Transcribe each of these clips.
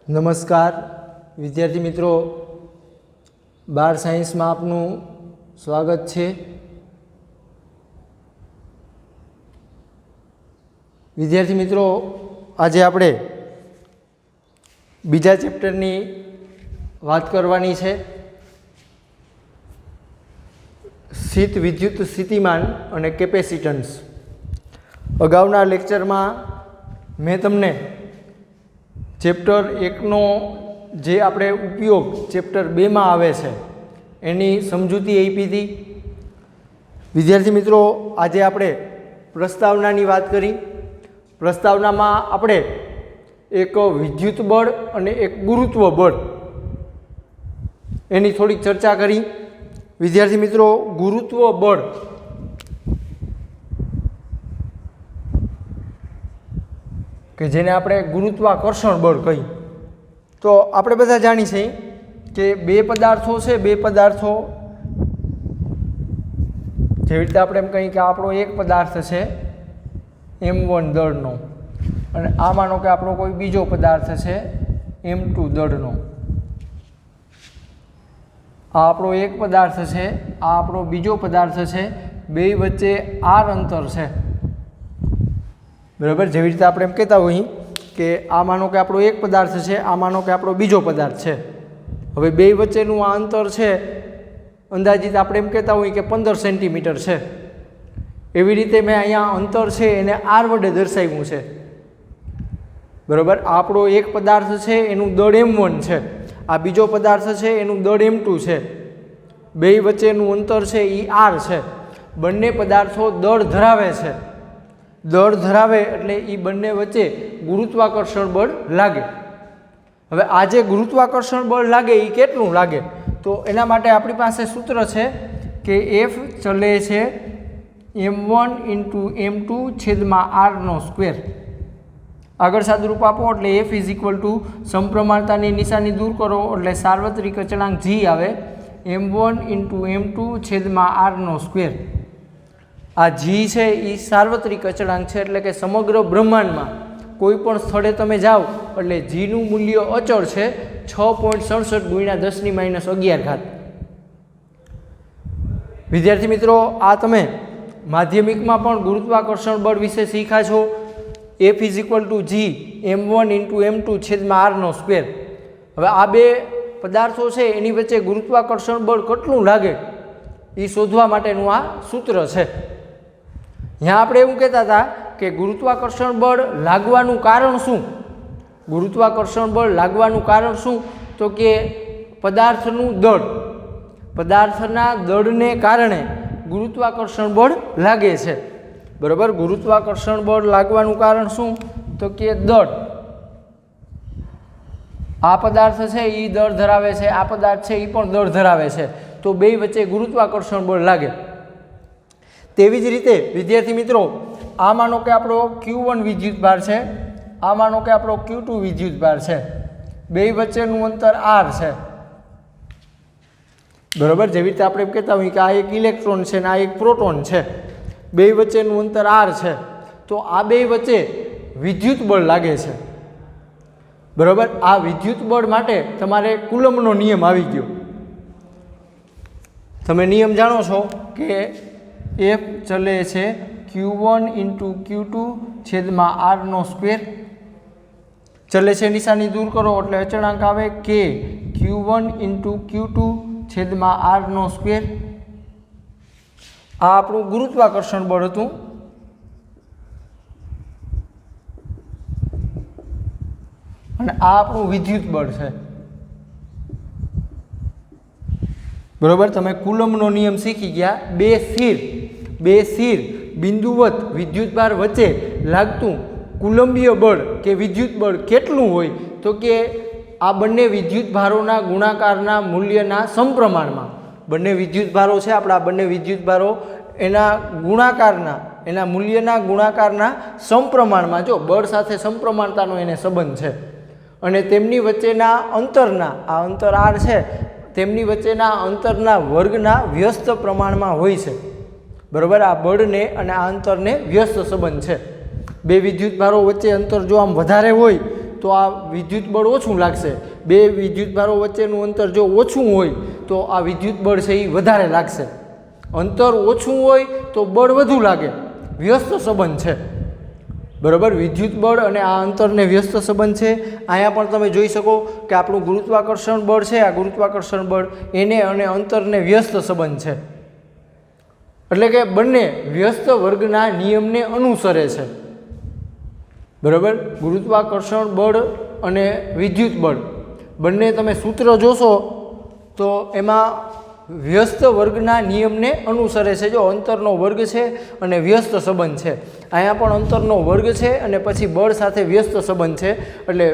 નમસ્કાર વિદ્યાર્થી મિત્રો, બાર સાયન્સમાં આપનું સ્વાગત છે। વિદ્યાર્થી મિત્રો, આજે આપણે બીજા ચેપ્ટરની વાત કરવાની છે। શીત વિદ્યુત સ્થિતિમાન અને કેપેસિટન્સ। અગાઉના લેક્ચરમાં મેં તમને ચેપ્ટર 1નો જે આપણે ઉપયોગ ચેપ્ટર 2માં આવે છે એની સમજૂતી આપી હતી। વિદ્યાર્થી મિત્રો, આજે આપણે પ્રસ્તાવનાની વાત કરી। પ્રસ્તાવનામાં આપણે એક વિદ્યુત બળ અને એક ગુરુત્વ બળ એની થોડીક ચર્ચા કરી। વિદ્યાર્થી મિત્રો, ગુરુત્વ બળ કે જેને આપણે ગુરુત્વાકર્ષણ બળ કહીએ, તો આપણે બધા જાણી છીએ કે બે પદાર્થો છે। બે પદાર્થો જેવી રીતે આપણે એમ કહીએ કે આપણો એક પદાર્થ છે M1 દળનો, અને આ માનો કે આપણો કોઈ બીજો પદાર્થ છે M2 દળનો। આ આપણો એક પદાર્થ છે, આ આપણો બીજો પદાર્થ છે, બે વચ્ચે r અંતર છે, બરાબર। જેવી રીતે આપણે એમ કહેતા હોઈએ કે આ માનો કે આપણો એક પદાર્થ છે, આ માનો કે આપણો બીજો પદાર્થ છે। હવે બે વચ્ચેનું આ અંતર છે અંદાજિત આપણે એમ કહેતા હોઈએ કે 15 સેન્ટીમીટર છે। એવી રીતે મેં અહીંયા અંતર છે એને r વડે દર્શાવ્યું છે, બરાબર। આપણો એક પદાર્થ છે એનું દળ M1 છે, આ બીજો પદાર્થ છે એનું દળ M2 છે, બે વચ્ચેનું અંતર છે એ r છે। બંને પદાર્થો દળ ધરાવે છે, દળ ધરાવે એટલે એ બંને વચ્ચે ગુરુત્વાકર્ષણ બળ લાગે। હવે આ જે ગુરુત્વાકર્ષણ બળ લાગે એ કેટલું લાગે, તો એના માટે આપણી પાસે સૂત્ર છે કે F ચલે છે M1 × M2 છેદમાં r² આગળ સાદુરૂપ આપો એટલે F = સમપ્રમાણતાની નિશાની દૂર કરો એટલે સાર્વત્રિક અચળાંક G આવે M1 × M2 છેદમાં r²। આ જી છે એ સાર્વત્રિક અચળાંક છે, એટલે કે સમગ્ર બ્રહ્માંડમાં કોઈ પણ સ્થળે તમે જાઓ એટલે જીનું મૂલ્ય અચળ છે 6.67 × 10⁻11। વિદ્યાર્થી મિત્રો, આ તમે માધ્યમિકમાં પણ ગુરુત્વાકર્ષણ બળ વિશે શીખ્યા છો। F = G M1 × M2 છેદમાં r²। હવે આ બે પદાર્થો છે એની વચ્ચે ગુરુત્વાકર્ષણ બળ કેટલું લાગે એ શોધવા માટેનું આ સૂત્ર છે। यहाँ આપણે એવું કહેતા હતા કે ગુરુત્વાકર્ષણ બળ લાગવાનું કારણ શું? ગુરુત્વાકર્ષણ બળ લાગવાનું કારણ શું? તો કે પદાર્થનું દળ, પદાર્થના દળને કારણે ગુરુત્વાકર્ષણ બળ લાગે છે, બરાબર। ગુરુત્વાકર્ષણ બળ લાગવાનું કારણ શું? તો કે દળ। આ પદાર્થ છે એ દળ ધરાવે છે, આ પદાર્થ છે એ પણ દળ ધરાવે છે, તો બે વચ્ચે ગુરુત્વાકર્ષણ બળ લાગે। તેવી જ રીતે વિદ્યાર્થી મિત્રો, આ માનો કે આપણો Q1 વિદ્યુતભાર છે, આ માનો કે આપણો Q2 વિદ્યુતભાર છે, બે વચ્ચેનું અંતર r છે, બરાબર। જેવી રીતે આપણે એમ કહેતા હોઈએ કે આ એક ઇલેક્ટ્રોન છે ને આ એક પ્રોટોન છે, બે વચ્ચેનું અંતર r છે, તો આ બે વચ્ચે વિદ્યુત બળ લાગે છે, બરાબર। આ વિદ્યુત બળ માટે તમારે કુલમ્બનો નિયમ આવી ગયો। તમે નિયમ જાણો છો કે F ચલે છે Q1 × Q2 છેદમાં r²। ચલે છે નિશાની દૂર કરો એટલે અચળાંક આવે K Q1 × Q2 છેદમાં r²। આ આપણું ગુરુત્વાકર્ષણ બળ હતું, અને આ આપણું વિદ્યુત બળ છે, બરોબર। તમે કુલમ્બનો નિયમ શીખી ગયા। બે સ્થિર બિંદુવત વિદ્યુતભાર વચ્ચે લાગતું કુલંબીય બળ કે વિદ્યુત બળ કેટલું હોય, તો કે આ બંને વિદ્યુતભારોના ગુણાકારના મૂલ્યના સમપ્રમાણમાં, બંને વિદ્યુતભારો છે આપણા, બંને વિદ્યુતભારો એના ગુણાકારના, એના મૂલ્યના ગુણાકારના સમપ્રમાણમાં, જો બળ સાથે સમપ્રમાણતાનો એને સંબંધ છે, અને તેમની વચ્ચેના અંતરના, આ અંતર r છે, તેમની વચ્ચેના અંતરના વર્ગના વ્યસ્ત પ્રમાણમાં હોય છે, બરાબર। આ બળને અને આ અંતરને વ્યસ્ત સંબંધ છે। બે વિદ્યુતભારો વચ્ચે અંતર જો આમ વધારે હોય તો આ વિદ્યુત બળ ઓછું લાગશે, બે વિદ્યુતભારો વચ્ચેનું અંતર જો ઓછું હોય તો આ વિદ્યુત બળ છે એ વધારે લાગશે, અંતર ઓછું હોય તો બળ વધુ લાગે, વ્યસ્ત સંબંધ છે, બરાબર। વિદ્યુત બળ અને આ અંતરને વ્યસ્ત સંબંધ છે। અહીંયા પણ તમે જોઈ શકો કે આપણું ગુરુત્વાકર્ષણ બળ છે, આ ગુરુત્વાકર્ષણ બળ એને અને અંતરને વ્યસ્ત સંબંધ છે, એટલે કે બંને વ્યસ્ત વર્ગના નિયમને અનુસરે છે, બરાબર। ગુરુત્વાકર્ષણ બળ અને વિદ્યુત બળ બંને તમે સૂત્ર જોશો તો એમાં વ્યસ્ત વર્ગના નિયમને અનુસરે છે। જો અંતરનો વર્ગ છે અને વ્યસ્ત સંબંધ છે, અહીંયા પણ અંતરનો વર્ગ છે અને પછી બળ સાથે વ્યસ્ત સંબંધ છે, એટલે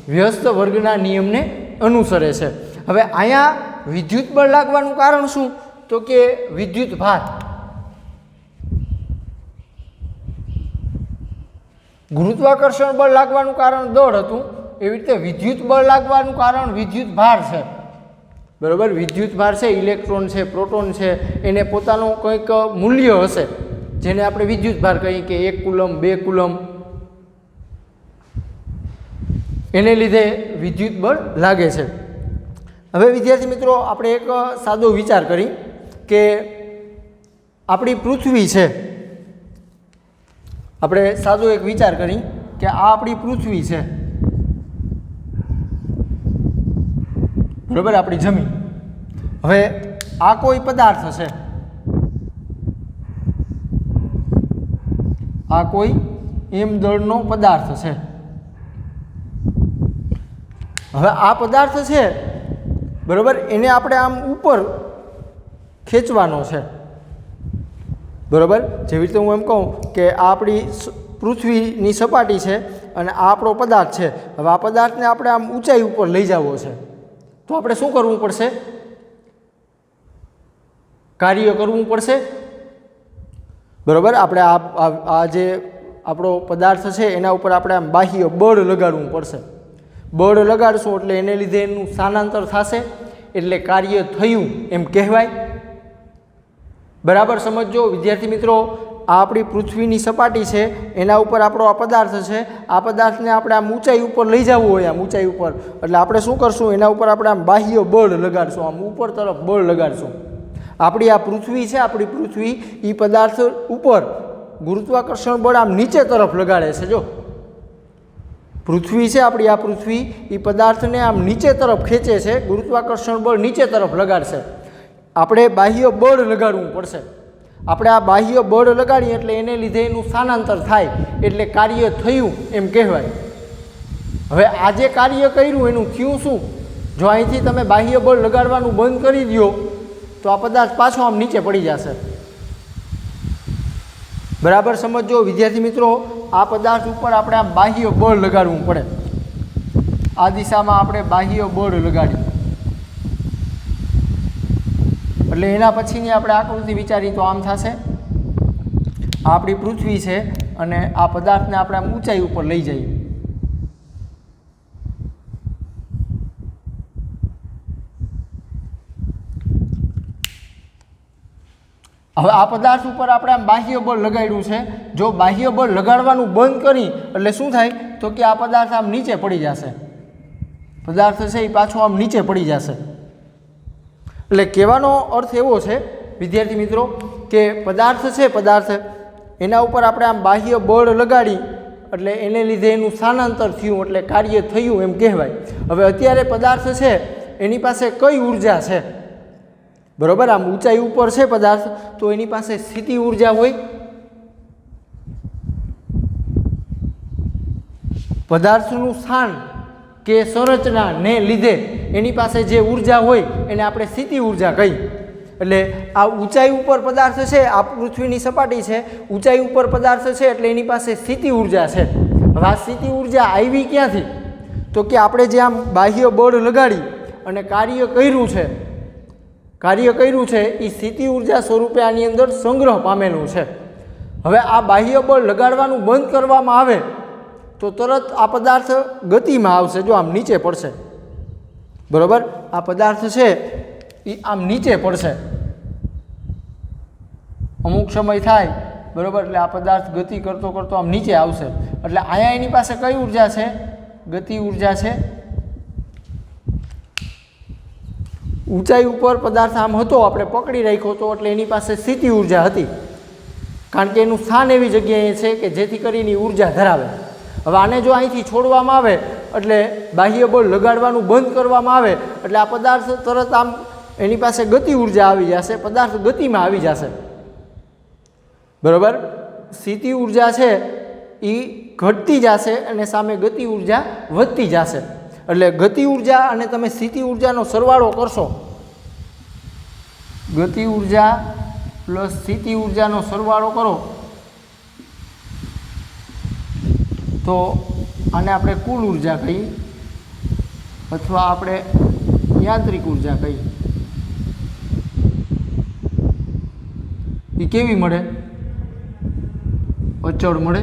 વ્યસ્ત વર્ગના નિયમને અનુસરે છે। હવે અહીંયા વિદ્યુત બળ લાગવાનું કારણ શું, તો કે વિદ્યુત ભાર। ગુરુત્વાકર્ષણ બળ લાગવાનું કારણ દળ હતું, એવી રીતે વિદ્યુત બળ લાગવાનું કારણ વિદ્યુત ભાર છે, બરાબર। વિદ્યુત ભાર છે, ઇલેક્ટ્રોન છે, પ્રોટોન છે, એને પોતાનું કંઈક મૂલ્ય હશે જેને આપણે વિદ્યુત ભાર કહીએ કે 1 કુલમ 2 કુલમ, એને લીધે વિદ્યુત બળ લાગે છે। હવે વિદ્યાર્થી મિત્રો આપણે એક સાદો વિચાર કરી કે આપણી પૃથ્વી છે, આપણે સાદો એક વિચાર કરી કે આ આપણી પૃથ્વી છે, બરાબર, આપણી જમીન। હવે આ કોઈ પદાર્થ છે, આ કોઈ એમ દળનો પદાર્થ છે। હવે આ પદાર્થ છે, બરાબર, એને આપણે આમ ઉપર ખેંચવાનો છે, બરાબર। જેવી રીતે હું એમ કહું કે આ આપણી પૃથ્વીની સપાટી છે અને આ આપણો પદાર્થ છે। હવે આ પદાર્થને આપણે આમ ઊંચાઈ ઉપર લઈ જવો છે, તો આપણે શું કરવું પડશે, કાર્ય કરવું પડશે, બરાબર। આપણે આ જે આપણો પદાર્થ છે એના ઉપર આપણે આમ બાહ્ય બળ લગાડવું પડશે, બળ લગાડશું એટલે એને લીધે એનું સ્થાનાંતર થશે, એટલે કાર્ય થયું એમ કહેવાય, બરાબર। સમજો વિદ્યાર્થી મિત્રો, આ આપણી પૃથ્વીની સપાટી છે, એના ઉપર આપણો આ પદાર્થ છે, આ પદાર્થને આપણે આમ ઊંચાઈ ઉપર લઈ જવું હોય, આમ ઊંચાઈ ઉપર, એટલે આપણે શું કરશું, એના ઉપર આપણે આમ બાહ્ય બળ લગાડશું, આમ ઉપર તરફ બળ લગાડશું। આપણી આ પૃથ્વી છે, આપણી પૃથ્વી એ પદાર્થ ઉપર ગુરુત્વાકર્ષણ બળ આમ નીચે તરફ લગાડે છે। જો પૃથ્વી છે આપણી, આ પૃથ્વી એ પદાર્થને આમ નીચે તરફ ખેંચે છે, ગુરુત્વાકર્ષણ બળ નીચે તરફ લગાડશે, આપણે બાહ્ય બળ લગાડવું પડશે। આપણે આ બાહ્ય બળ લગાડીએ એટલે એને લીધે એનું સ્થાનાંતર થાય, એટલે કાર્ય થયું એમ કહેવાય। હવે આ જે કાર્ય કર્યું એનું થયું શું, જો અહીંથી તમે બાહ્ય બળ લગાડવાનું બંધ કરી દો તો આ પદાર્થ પાછો આમ નીચે પડી જશે, બરાબર। સમજો વિદ્યાર્થી મિત્રો, આ પદાર્થ ઉપર આપણે આમ બાહ્ય બળ લગાડવું પડે, આ દિશામાં આપણે બાહ્ય બળ લગાડીએ, એટલે એના પછીની આપણે આકૃતિ વિચારી તો આમ થશે, આ આપણી પૃથ્વી છે અને આ પદાર્થને આપણે આમ ઊંચાઈ ઉપર લઈ જઈએ, હવે આ પદાર્થ ઉપર આપણે આમ બાહ્ય બળ લગાડ્યું છે, જો બાહ્ય બળ લગાડવાનું બંધ કરી એટલે શું થાય, તો કે આ પદાર્થ આમ નીચે પડી જશે, પદાર્થ છે એ પાછો આમ નીચે પડી જશે। એટલે કહેવાનો અર્થ એવો છે વિદ્યાર્થી મિત્રો કે પદાર્થ છે, પદાર્થ એના ઉપર આપણે આમ બાહ્ય બળ લગાડી એટલે એને લીધે એનું સ્થાનાંતર થયું એટલે કાર્ય થયું એમ કહેવાય। હવે અત્યારે પદાર્થ છે એની પાસે કઈ ઉર્જા છે, બરાબર, આમ ઊંચાઈ ઉપર છે પદાર્થ તો એની પાસે સ્થિતિ ઉર્જા હોય, પદાર્થનું સ્થાન કે સંરચનાને લીધે એની પાસે જે ઉર્જા હોય એને આપણે સ્થિતિ ઉર્જા કહીએ। એટલે આ ઊંચાઈ ઉપર પદાર્થ છે, આ પૃથ્વીની સપાટી છે, ઊંચાઈ ઉપર પદાર્થ છે એટલે એની પાસે સ્થિતિ ઉર્જા છે। હવે આ સ્થિતિ ઉર્જા આવી ક્યાંથી, તો કે આપણે જે આમ બાહ્ય બળ લગાડી અને કાર્ય કર્યું છે એ સ્થિતિ ઉર્જા સ્વરૂપે આની અંદર સંગ્રહ પામેલું છે। હવે આ બાહ્ય બળ લગાડવાનું બંધ કરવામાં આવે તો તરત આ પદાર્થ ગતિમાં આવશે, જો આમ નીચે પડશે, બરાબર, આ પદાર્થ છે એ આમ નીચે પડશે, અમુક સમય થાય, બરાબર, એટલે આ પદાર્થ ગતિ કરતો કરતો આમ નીચે આવશે, એટલે અહીંયા એની પાસે કઈ ઉર્જા છે? ગતિ ઉર્જા છે। ઊંચાઈ ઉપર પદાર્થ આમ હતો, આપણે પકડી રાખ્યો હતો એટલે એની પાસે સ્થિતિ ઉર્જા હતી, કારણ કે એનું સ્થાન એવી જગ્યાએ છે કે જેથી કરીને ઉર્જા ધરાવે। હવે આને જો અહીંથી છોડવામાં આવે એટલે બાહ્ય બળ લગાડવાનું બંધ કરવામાં આવે એટલે આ પદાર્થ તરત આમ એની પાસે ગતિ ઉર્જા આવી જશે, પદાર્થ ગતિમાં આવી જશે, બરાબર। સ્થિતિ ઉર્જા છે એ ઘટતી જશે અને સામે ગતિ ઉર્જા વધતી જશે। એટલે ગતિ ઉર્જા અને તમે સ્થિતિ ઉર્જાનો સરવાળો કરશો, ગતિ ઉર્જા પ્લસ સ્થિતિ ઉર્જાનો સરવાળો કરો તો આને આપણે કુલ ઉર્જા કહીએ અથવા આપણે યાંત્રિક ઉર્જા કહીએ। એ કેવી મળે? અચળ મળે।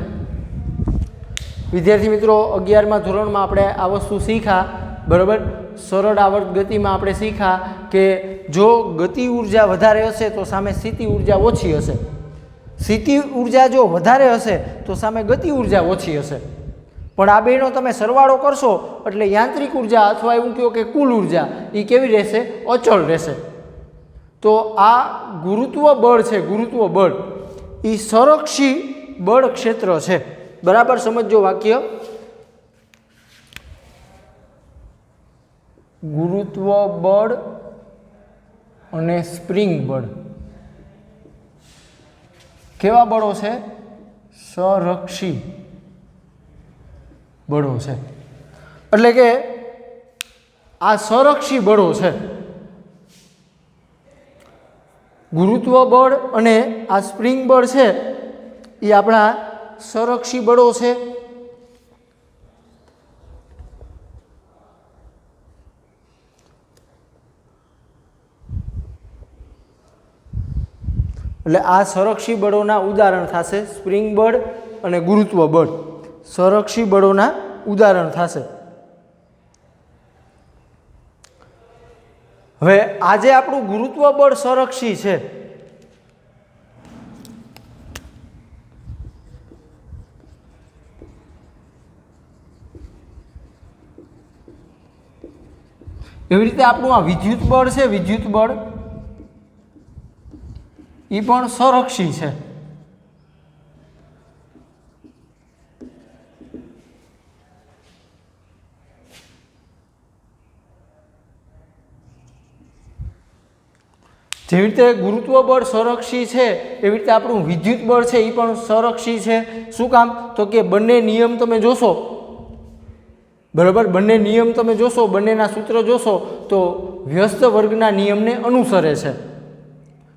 વિદ્યાર્થી મિત્રો, 11મા ધોરણમાં આપણે આ વસ્તુ શીખ્યા, બરાબર। સરળ આવર્ત ગતિમાં આપણે શીખ્યા કે જો ગતિ ઉર્જા વધારે હશે તો સામે સ્થિતિ ઉર્જા ઓછી હશે, સ્થિતિ ઉર્જા જો વધારે હશે તો સામે ગતિ ઉર્જા ઓછી હશે, પણ આ બેનો તમે સરવાળો કરશો એટલે યાંત્રિક ઉર્જા અથવા એવું કહો કે કુલ ઉર્જા એ કેવી રહેશે? અચળ રહેશે। તો આ ગુરુત્વ બળ છે, ગુરુત્વ બળ એ સંરક્ષી બળ ક્ષેત્ર છે, બરાબર સમજો વાક્ય। ગુરુત્વ બળ અને સ્પ્રિંગ બળ કેવા બળો છે? સંરક્ષી બળો છે। એટલે કે આ સંરક્ષી બળો છે, ગુરુત્વ બળ અને આ સ્પ્રિંગ બળ છે એ આપણા સંરક્ષી બળો છે। એટલે આ સંરક્ષી બળોના ઉદાહરણ થશે સ્પ્રિંગ બળ અને ગુરુત્વ બળ, સંરક્ષી બળોના ઉદાહરણ થશે। હવે આજે આપણું ગુરુત્વ બળ સંરક્ષી છે, એવી રીતે આપણું આ વિદ્યુત બળ છે, વિદ્યુત બળ એ પણ સંરક્ષી છે। જેવી રીતે ગુરુત્વ બળ સંરક્ષી છે એવી રીતે આપણું વિદ્યુત બળ છે એ પણ સંરક્ષી છે। શું કામ? તો કે બંને નિયમ તમે જોશો, બરાબર, બંને નિયમ તમે જોશો, બંનેના સૂત્ર જોશો તો વ્યસ્ત વર્ગના નિયમને અનુસરે છે।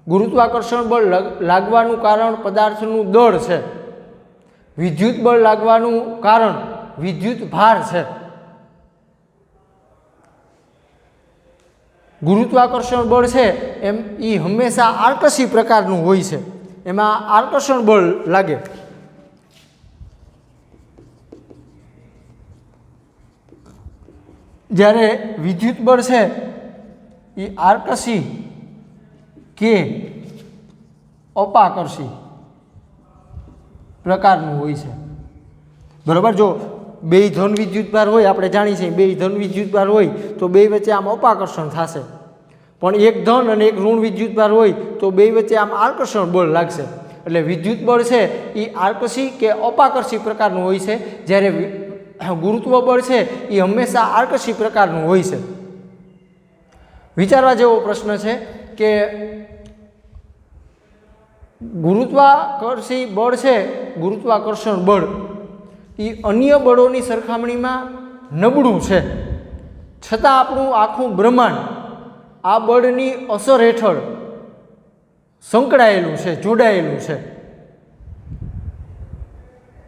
ગુરુત્વાકર્ષણ બળ લાગવાનું કારણ પદાર્થનું દળ છે, વિદ્યુત બળ લાગવાનું કારણ વિદ્યુત ભાર છે। ગુરુત્વાકર્ષણ બળ છે એમ એ હંમેશા આકર્ષી પ્રકારનું હોય છે, એમાં આકર્ષણ બળ લાગે। જ્યારે વિદ્યુત બળ છે એ આકર્ષી કે અપાકર્ષી પ્રકારનું હોય છે, બરાબર। જો બે ધન વિદ્યુતભાર હોય, આપણે જાણીએ છીએ બે ધન વિદ્યુતભાર હોય તો બે વચ્ચે આમ અપાકર્ષણ થશે, પણ એક ધન અને એક ઋણ વિદ્યુતભાર હોય તો બે વચ્ચે આમ આકર્ષણ બળ લાગશે। એટલે વિદ્યુત બળ છે એ આકર્ષી કે અપાકર્ષી પ્રકારનું હોય છે, જ્યારે ગુરુત્વ બળ છે એ હંમેશા આકર્ષી પ્રકારનું હોય છે। વિચારવા જેવો પ્રશ્ન છે કે ગુરુત્વાકર્ષી બળ છે, ગુરુત્વાકર્ષણ બળ એ અન્ય બળોની સરખામણીમાં નબળું છે, છતાં આપણું આખું બ્રહ્માંડ આ બળની અસર હેઠળ સંકળાયેલું છે, જોડાયેલું છે।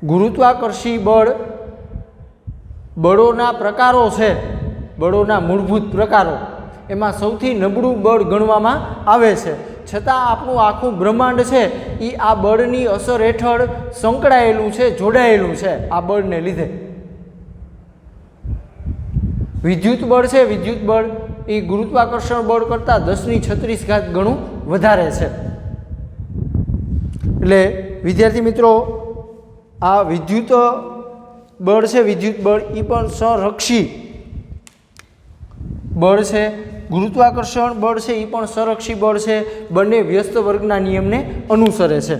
ગુરુત્વાકર્ષી બળ બળોના પ્રકારો છે, બળોના મૂળભૂત પ્રકારો, એમાં સૌથી નબળું બળ ગણવામાં આવે છે, છતાં આપણું આખું બ્રહ્માંડ છે એ આ બળની અસર હેઠળ સંકળાયેલું છે, જોડાયેલું છે આ બળને લીધે। વિદ્યુત બળ છે, વિદ્યુત બળ એ ગુરુત્વાકર્ષણ બળ કરતાં 10⁻36 ગણું વધારે છે। એટલે વિદ્યાર્થી મિત્રો, આ વિદ્યુત બળ છે વિદ્યુત બળ એ પણ સંરક્ષી બળ છે, ગુરુત્વાકર્ષણ બળ છે એ પણ સંરક્ષી બળ છે, બંને વ્યસ્ત વર્ગના નિયમને અનુસરે છે.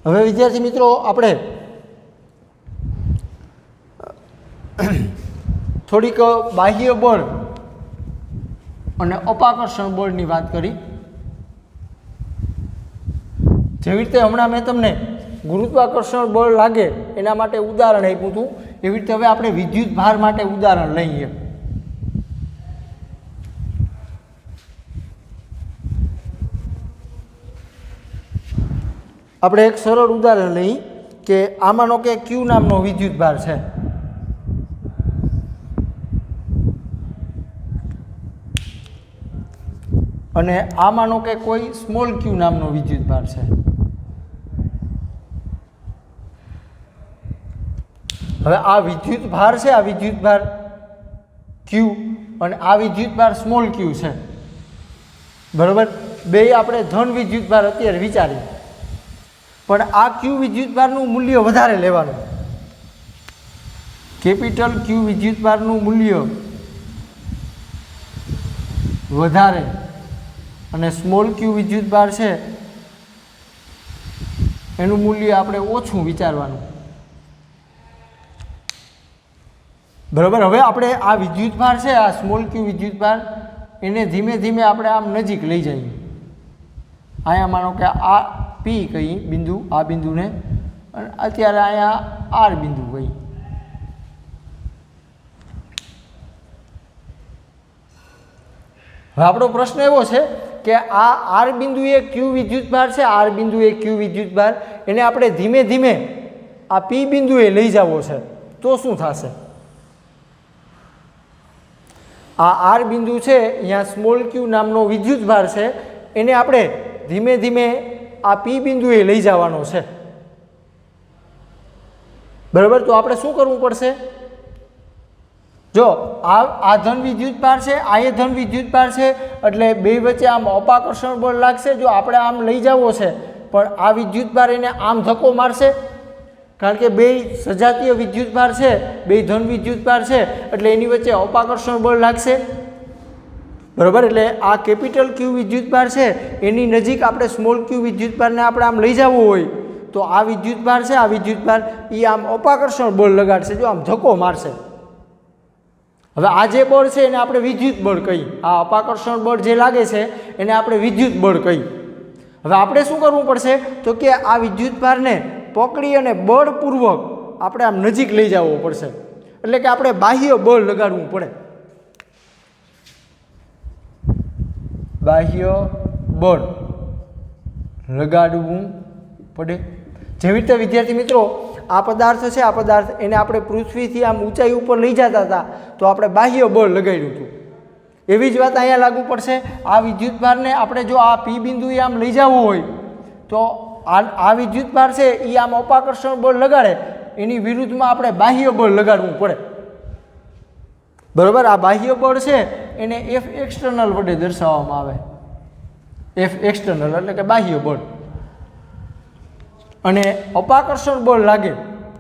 હવે વિદ્યાર્થી મિત્રો આપણે થોડીક બાહ્ય બળ અને અપાકર્ષણ બળની વાત કરી. જેવી રીતે હમણાં મેં તમને ગુરુત્વાકર્ષણ બળ લાગે એના માટે ઉદાહરણ આપ્યું હતું, એવી રીતે હવે આપણે વિદ્યુત ભાર માટે ઉદાહરણ લઈએ. આપણે એક સરળ ઉદાહરણ લઈએ કે આમાંનો કે ક્યુ નામનો વિદ્યુત ભાર છે. અને આમાંનો કે કોઈ સ્મોલ ક્યુ નામનો વિદ્યુત ભાર છે. હવે આ વિદ્યુત ભાર છે, આ વિદ્યુત ભાર ક્યુ અને આ વિદ્યુત ભાર સ્મોલ ક્યુ છે, બરાબર. બે આપણે ધન વિદ્યુત ભાર અત્યારે વિચારીએ, પણ આ ક્યુ વિદ્યુત ભારનું મૂલ્ય વધારે લેવાનું. કેપિટલ ક્યુ વિદ્યુત ભારનું મૂલ્ય વધારે અને સ્મોલ ક્યુ વિદ્યુત ભાર છે એનું મૂલ્ય આપણે ઓછું વિચારવાનું, બરાબર. હવે આપણે આ વિદ્યુત ભાર છે, આ સ્મોલ ક્યુ વિદ્યુત ભાર, એને ધીમે ધીમે આપણે આમ નજીક લઈ જઈએ. અહીંયા માનો કે આ પી કહી બિંદુ, આ બિંદુને, અને અત્યારે અહીંયા આર બિંદુ કહી. હવે આપણો પ્રશ્ન એવો છે કે આ આર બિંદુ એ ક્યુ વિદ્યુત ભાર છે, આર બિંદુ એ ક્યુ વિદ્યુત ભાર, એને આપણે ધીમે ધીમે આ પી બિંદુએ લઈ જવો છે, તો શું થશે? આ આર બિંદુ છે, અહીંયા સ્મોલ ક્યુ નામનો વિદ્યુત ભાર છે, એને આપણે ધીમે ધીમે આ પી બિંદુએ લઈ જવાનો છે, બરાબર. તો આપણે શું કરવું પડશે? જો આ ધન વિદ્યુત ભાર છે, આ એ ધન વિદ્યુત ભાર છે, એટલે બે વચ્ચે આમ અપાકર્ષણ બળ લાગશે. જો આપણે આમ લઈ જવો છે, પણ આ વિદ્યુત ભાર એને આમ ધક્કો મારશે, કારણ કે બે સજાતીય વિદ્યુત ભાર છે, બે ધન વિદ્યુત ભાર છે, એટલે એની વચ્ચે અપાકર્ષણ બળ લાગશે, બરાબર. એટલે આ કેપિટલ ક્યુ વિદ્યુત ભાર છે એની નજીક આપણે સ્મોલ ક્યુ વિદ્યુત ભારને આપણે આમ લઈ જવું હોય તો આ વિદ્યુત ભાર છે, આ વિદ્યુત ભાર એ આમ અપાકર્ષણ બળ લગાડશે, જો આમ ધક્કો મારશે. હવે આ જે બળ છે એને આપણે વિદ્યુત બળ કહીએ, આ અપાકર્ષણ બળ જે લાગે છે એને આપણે વિદ્યુત બળ કહીએ. હવે આપણે શું કરવું પડશે તો કે આ વિદ્યુત ભારને પકડી અને બળપૂર્વક આપણે આમ નજીક લઈ જવો પડશે, એટલે કે આપણે બાહ્ય બળ લગાડવું પડે, બાહ્ય બળ લગાડવું પડે. જેવી રીતે વિદ્યાર્થી મિત્રો આ પદાર્થ છે, આ પદાર્થ એને આપણે પૃથ્વીથી આમ ઊંચાઈ ઉપર લઈ જતા હતા તો આપણે બાહ્ય બળ લગાડ્યું હતું. એવી જ વાત અહીંયા લાગુ પડશે. આ વિદ્યુત ભારને આપણે જો આ પી બિંદુએ આમ લઈ જવું હોય તો આ વિદ્યુત ભાર છે એ આમ અપાકર્ષણ બળ લગાડે, એની વિરુદ્ધમાં આપણે બાહ્ય બળ લગાડવું પડે, બરાબર. આ બાહ્ય બળ છે એને એફ એક્સટર્નલ વડે દર્શાવવામાં આવે, એફ એક્સટર્નલ એટલે કે બાહ્ય બળ. અને અપાકર્ષણ બળ લાગે,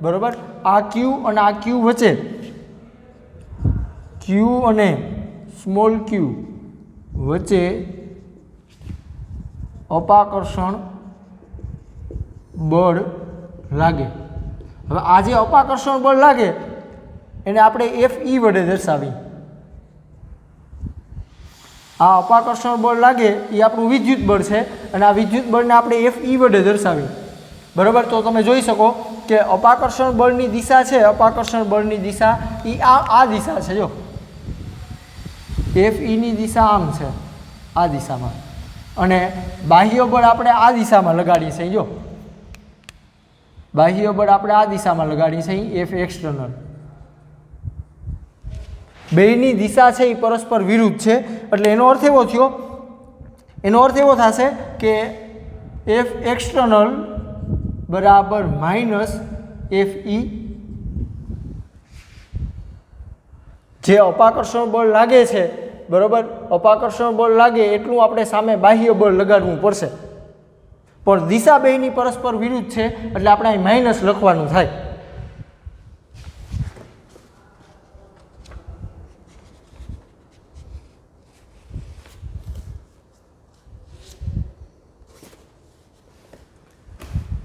બરાબર. આ ક્યુ અને આ ક્યુ વચ્ચે, ક્યુ અને સ્મોલ ક્યુ વચ્ચે અપાકર્ષણ બળ લાગે. હવે આ જે અપાકર્ષણ બળ લાગે એને આપણે એફ ઈ વડે દર્શાવી. આ અપાકર્ષણ બળ લાગે એ આપણું વિદ્યુત બળ છે અને આ વિદ્યુત બળને આપણે એફ ઈ વડે દર્શાવી, બરાબર. તો તમે જોઈ શકો કે અપાકર્ષણ બળની દિશા છે, અપાકર્ષણ બળની દિશા એ આ દિશા છે. જો એફ ઈની દિશા આમ છે, આ દિશામાં, અને બાહ્ય બળ આપણે આ દિશામાં લગાડીએ છીએ. જો બાહ્ય બળ આપણે આ દિશામાં લગાડીએ છીએ, એફ એક્સટર્નલ. બેયની દિશા છે એ પરસ્પર વિરુદ્ધ છે, એટલે એનો અર્થ એવો થયો, એનો અર્થ એવો થશે કે એફ એક્સટર્નલ બરાબર માઇનસ FE જે અપાકર્ષણ બળ લાગે છે બરાબર, અપાકર્ષણ બળ લાગે એટલું આપણે સામે બાહ્ય બળ લગાડવું પડશે, પણ દિશા બેયની પરસ્પર વિરુદ્ધ છે એટલે આપણે અહીં માઇનસ લખવાનું થાય.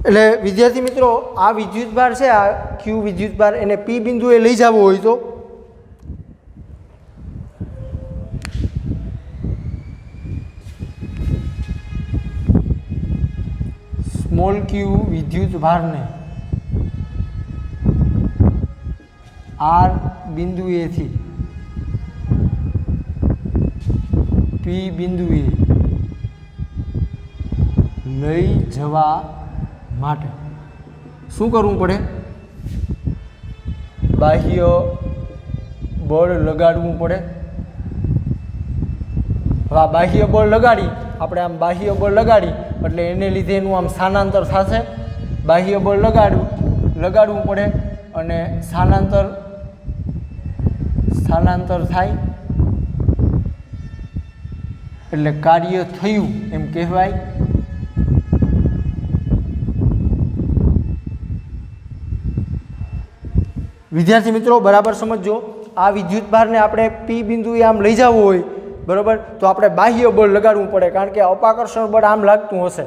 એટલે વિદ્યાર્થી મિત્રો આ વિદ્યુતભાર છે, આ ક્યુ વિદ્યુતભાર એને પી બિંદુએ લઈ જવો હોય તો સ્મોલ ક્યુ વિદ્યુતભારને આર બિંદુએથી પી બિંદુએ લઈ જવા માટે શું કરવું પડે? બાહ્ય બળ લગાડવું પડે. હવે આ બાહ્ય બળ લગાડી આપણે આમ બાહ્ય બળ લગાડી એટલે એને લીધે એનું આમ સ્થાનાંતર થશે. બાહ્ય બળ લગાડવું પડે અને સ્થાનાંતર થાય એટલે કાર્ય થયું એમ કહેવાય. વિદ્યાર્થી મિત્રો બરાબર સમજો, આ વિદ્યુતભારને આપણે પી બિંદુએ આમ લઈ જવું હોય બરાબર, તો આપણે બાહ્ય બળ લગાડવું પડે, કારણ કે અપાકર્ષણ બળ આમ લાગતું હશે.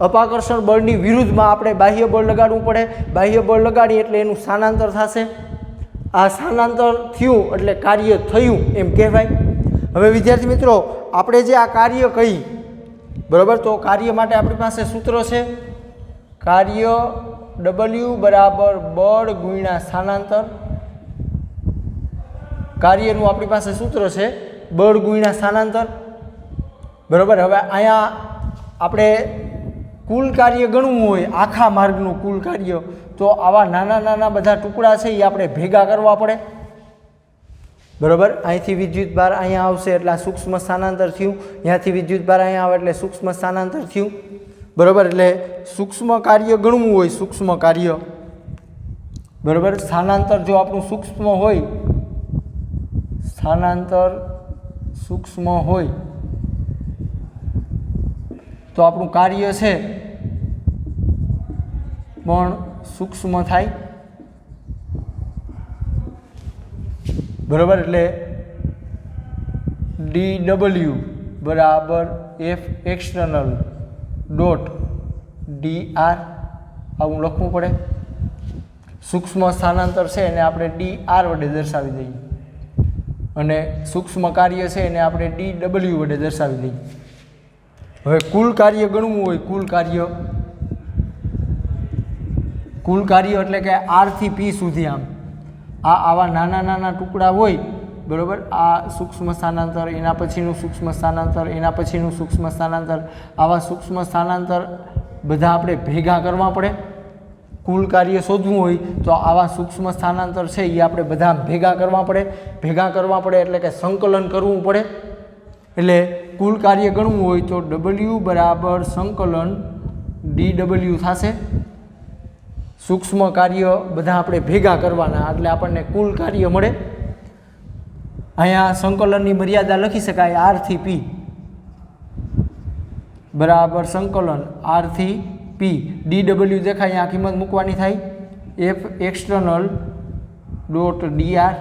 અપાકર્ષણ બળની વિરુદ્ધમાં આપણે બાહ્ય બળ લગાડવું પડે. બાહ્ય બળ લગાડી એટલે એનું સ્થાનાંતર થશે. આ સ્થાનાંતર થયું એટલે કાર્ય થયું એમ કહેવાય. હવે વિદ્યાર્થી મિત્રો આપણે જે આ કાર્ય કહી બરાબર, તો કાર્ય માટે આપણી પાસે સૂત્ર છે, કાર્ય W બરાબર બળ ગુણ્યા સ્થાનાંતર. કાર્યનું આપણી પાસે સૂત્ર છે બળ ગુણ્યા સ્થાનાંતર બરાબર. હવે અહીંયા આપણે કુલ કાર્ય ગણવું હોય, આખા માર્ગનું કુલ કાર્ય, તો આવા નાના નાના બધા ટુકડા છે એ આપણે ભેગા કરવા પડે બરાબર. અહીંથી વિદ્યુતભાર અહીંયા આવશે એટલે આ સૂક્ષ્મ સ્થાનાંતર થયું, ત્યાંથી વિદ્યુતભાર અહીંયા આવે એટલે સૂક્ષ્મ સ્થાનાંતર થયું બરાબર. એટલે સૂક્ષ્મ કાર્ય ગણવું હોય, સૂક્ષ્મ કાર્ય બરાબર. સ્થાનાંતર જો આપણું સૂક્ષ્મ હોય, સ્થાનાંતર સૂક્ષ્મ હોય તો આપણું કાર્ય છે પણ સૂક્ષ્મ થાય બરાબર. એટલે DW બરાબર F એક્સટર્નલ ડોટ DR આવું લખવું પડે. સૂક્ષ્મ સ્થાનાંતર છે એને આપણે DR વડે દર્શાવી દઈએ અને સૂક્ષ્મ કાર્ય છે એને આપણે DW વડે દર્શાવી દઈએ. હવે કુલ કાર્ય ગણવું હોય, કુલ કાર્ય એટલે કે R થી P સુધી આમ આવા નાના નાના ટુકડા હોય બરાબર. આ સૂક્ષ્મ સ્થાનાંતર, એના પછીનું સૂક્ષ્મ સ્થાનાંતર, એના પછીનું સૂક્ષ્મ સ્થાનાંતર, આવા સૂક્ષ્મ સ્થાનાંતર બધા આપણે ભેગા કરવા પડે. કુલ કાર્ય શોધવું હોય તો આવા સૂક્ષ્મ સ્થાનાંતર છે એ આપણે બધા ભેગા કરવા પડે. ભેગા કરવા પડે એટલે કે સંકલન કરવું પડે. એટલે કુલ કાર્ય ગણવું હોય તો W બરાબર સંકલન DW થશે. સૂક્ષ્મ કાર્ય બધા આપણે ભેગા કરવાના એટલે આપણને કુલ કાર્ય મળે. અહીંયા સંકલનની મર્યાદા લખી શકાય R થી P બરાબર સંકલન R થી P. DW દેખાય અહીંયા કિંમત મૂકવાની થાય F એક્સટર્નલ ડોટ DR.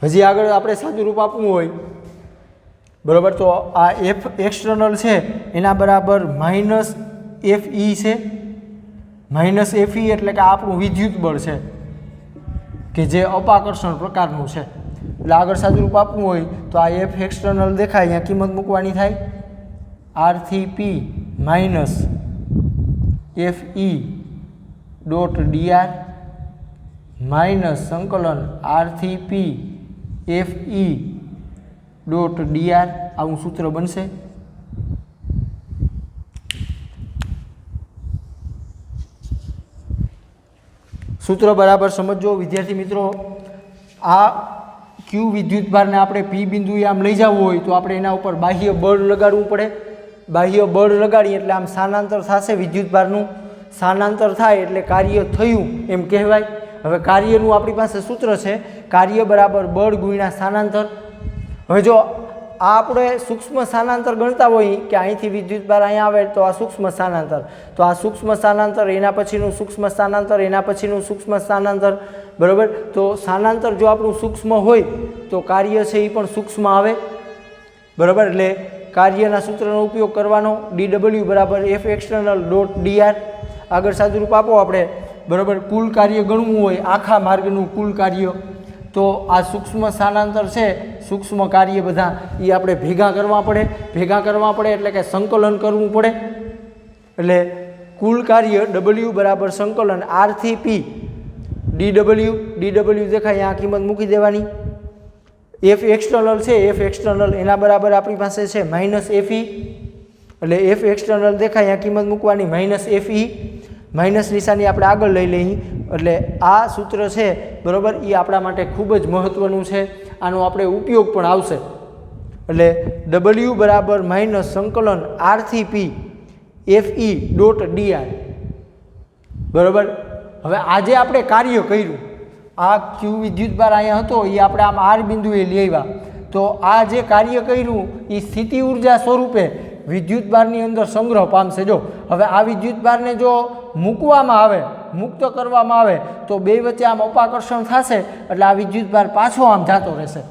હજી આગળ આપણે સાદું રૂપ આપવું હોય બરાબર, તો આ F એક્સટર્નલ છે એના બરાબર માઇનસ FE છે. માઇનસ FE એટલે કે આપણું વિદ્યુત બળ છે કે જે અપાકર્ષણ પ્રકારનું છે. એટલે આગળ સાદું રૂપ આપવું હોય તો આ F એક્સટર્નલ દેખાય અહીંયા કિંમત મૂકવાની થાય R થી P minus FE dot DR minus સંકલન R થી P FE ડોટ DR આવું સૂત્ર બનશે. સૂત્ર બરાબર સમજો વિદ્યાર્થી મિત્રો। આ ક્યુ વિદ્યુતભારને આપણે પી બિંદુએ આમ લઈ જવું હોય તો આપણે એના ઉપર બાહ્ય બળ લગાડવું પડે। બાહ્ય બળ લગાડીએ એટલે આમ સ્થાનાંતર થશે વિદ્યુતભારનું, સ્થાનાંતર થાય એટલે કાર્ય થયું એમ કહેવાય। હવે કાર્યનું આપણી પાસે સૂત્ર છે કાર્ય બરાબર બળ ગુણ્યા સ્થાનાંતર। હવે જો આ આપણે સૂક્ષ્મ સ્થાનાંતર ગણતા હોય કે અહીંથી વિદ્યુતભાર અહીંયા આવે તો આ સૂક્ષ્મ સ્થાનાંતર, તો આ સૂક્ષ્મ સ્થાનાંતર, એના પછીનું સૂક્ષ્મ સ્થાનાંતર, એના પછીનું સૂક્ષ્મ સ્થાનાંતર, બરાબર। તો સ્થાનાંતર જો આપણું સૂક્ષ્મ હોય તો કાર્ય છે એ પણ સૂક્ષ્મ આવે, બરાબર। એટલે કાર્યના સૂત્રનો ઉપયોગ કરવાનો, dw બરાબર F external ડોટ dr। આગળ સાદુરૂપ આપો આપણે, બરાબર। કુલ કાર્ય ગણવું હોય આખા માર્ગનું કુલ કાર્ય, તો આ સૂક્ષ્મ સ્થાનાંતર છે, સૂક્ષ્મ કાર્ય બધા એ આપણે ભેગા કરવા પડે એટલે કે સંકલન કરવું પડે। એટલે કુલ કાર્ય W બરાબર સંકલન R થી P dw દેખાય આ કિંમત મૂકી દેવાની। F એક્સટર્નલ છે, F એક્સટર્નલ એના બરાબર આપણી પાસે છે માઇનસ FE, એટલે F એક્સટર્નલ દેખાય આ કિંમત મૂકવાની માઇનસ FE, માઇનસ નિશાની આપણે આગળ લઈ લઈએ। એટલે આ સૂત્ર છે, બરાબર, એ આપણા માટે ખૂબ જ મહત્ત્વનું છે, આનો આપણે ઉપયોગ પણ આવશે। એટલે W બરાબર માઇનસ સંકલન R થી P FE ડોટ dr, બરાબર। હવે આજે આપણે કાર્ય કર્યું, આ ક્યુ વિદ્યુતભાર અહીંયા હતો એ આપણે આમ આર બિંદુએ લઈ આવ્યા, તો આ જે કાર્ય કર્યું એ સ્થિતિ ઉર્જા સ્વરૂપે વિદ્યુતભારની અંદર સંગ્રહ પામશે। જો હવે આ વિદ્યુતભારને જો મૂકવામાં આવે, મુક્ત કરવામાં આવે તો બે વચ્ચે આમ અપાકર્ષણ થશે એટલે આ વિદ્યુતભાર પાછો આમ જતો રહેશે,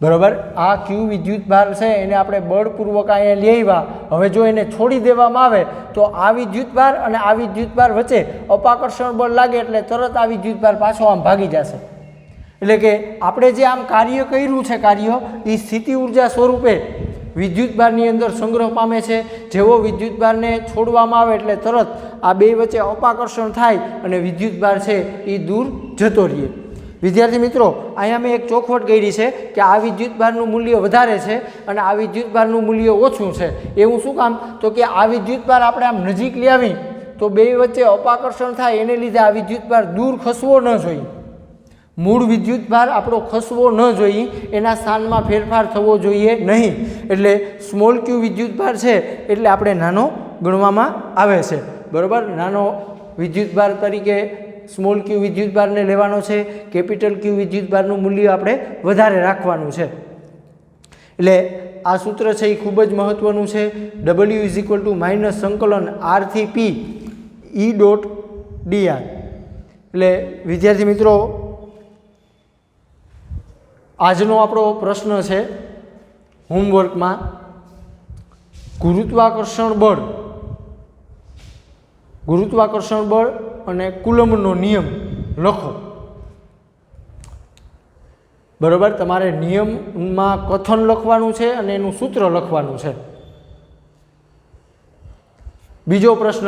બરાબર। આ ક્યુ વિદ્યુતભાર છે એને આપણે બળપૂર્વક અહીંયા લઈ આવ્યા, હવે જો એને છોડી દેવામાં આવે તો આ વિદ્યુતભાર અને આ વિદ્યુતભાર વચ્ચે અપાકર્ષણ બળ લાગે એટલે તરત આ વિદ્યુતભાર પાછો આમ ભાગી જશે। એટલે કે આપણે જે આમ કાર્ય કર્યું છે, કાર્ય એ સ્થિતિ ઉર્જા સ્વરૂપે વિદ્યુતભારની અંદર સંગ્રહ પામે છે। જેવો વિદ્યુતભારને છોડવામાં આવે એટલે તરત આ બે વચ્ચે અપાકર્ષણ થાય અને વિદ્યુતભાર છે એ દૂર જતો રહે। વિદ્યાર્થી મિત્રો, અહીંયા મેં એક ચોખવટ કરી છે કે આ વિદ્યુતભારનું મૂલ્ય વધારે છે અને આ વિદ્યુતભારનું મૂલ્ય ઓછું છે। એવું શું કામ? તો કે આ વિદ્યુતભાર આપણે આમ નજીક લઈ આવી તો બે વચ્ચે અપાકર્ષણ થાય એને લીધે આ વિદ્યુતભાર દૂર ખસવો ન જોઈએ, મૂળ વિદ્યુતભાર આપણો ખસવો ન જોઈએ, એના સ્થાનમાં ફેરફાર થવો જોઈએ નહીં। એટલે સ્મોલ ક્યુ વિદ્યુતભાર છે એટલે આપણે નાનો ગણવામાં આવે છે, બરાબર। નાનો વિદ્યુતભાર તરીકે સ્મોલ ક્યુ વિદ્યુતભારને લેવાનો છે, કેપિટલ ક્યુ વિદ્યુતભારનું મૂલ્ય આપણે વધારે રાખવાનું છે। એટલે આ સૂત્ર છે એ ખૂબ જ મહત્ત્વનું છે। W is equal to minus સંકલન R થી P E ડોટ dr। એટલે વિદ્યાર્થી મિત્રો, આજનો આપણો પ્રશ્ન છે હોમવર્કમાં, ગુરુત્વાકર્ષણ બળ અને કુલમ્બનો નિયમ લખો, બરાબર। તમારે નિયમમાં કથન લખવાનું છે અને એનું સૂત્ર લખવાનું છે। બીજો પ્રશ્ન,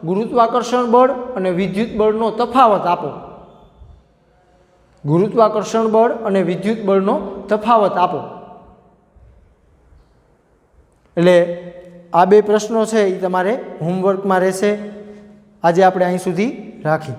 ગુરુત્વાકર્ષણ બળ અને વિદ્યુત બળનો તફાવત આપો। ગુરુત્વાકર્ષણ બળ અને વિદ્યુત બળનો તફાવત આપો। એટલે આ બે પ્રશ્નો છે એ તમારે હોમવર્કમાં રહેશે। આજે આપણે અહીં સુધી રાખી।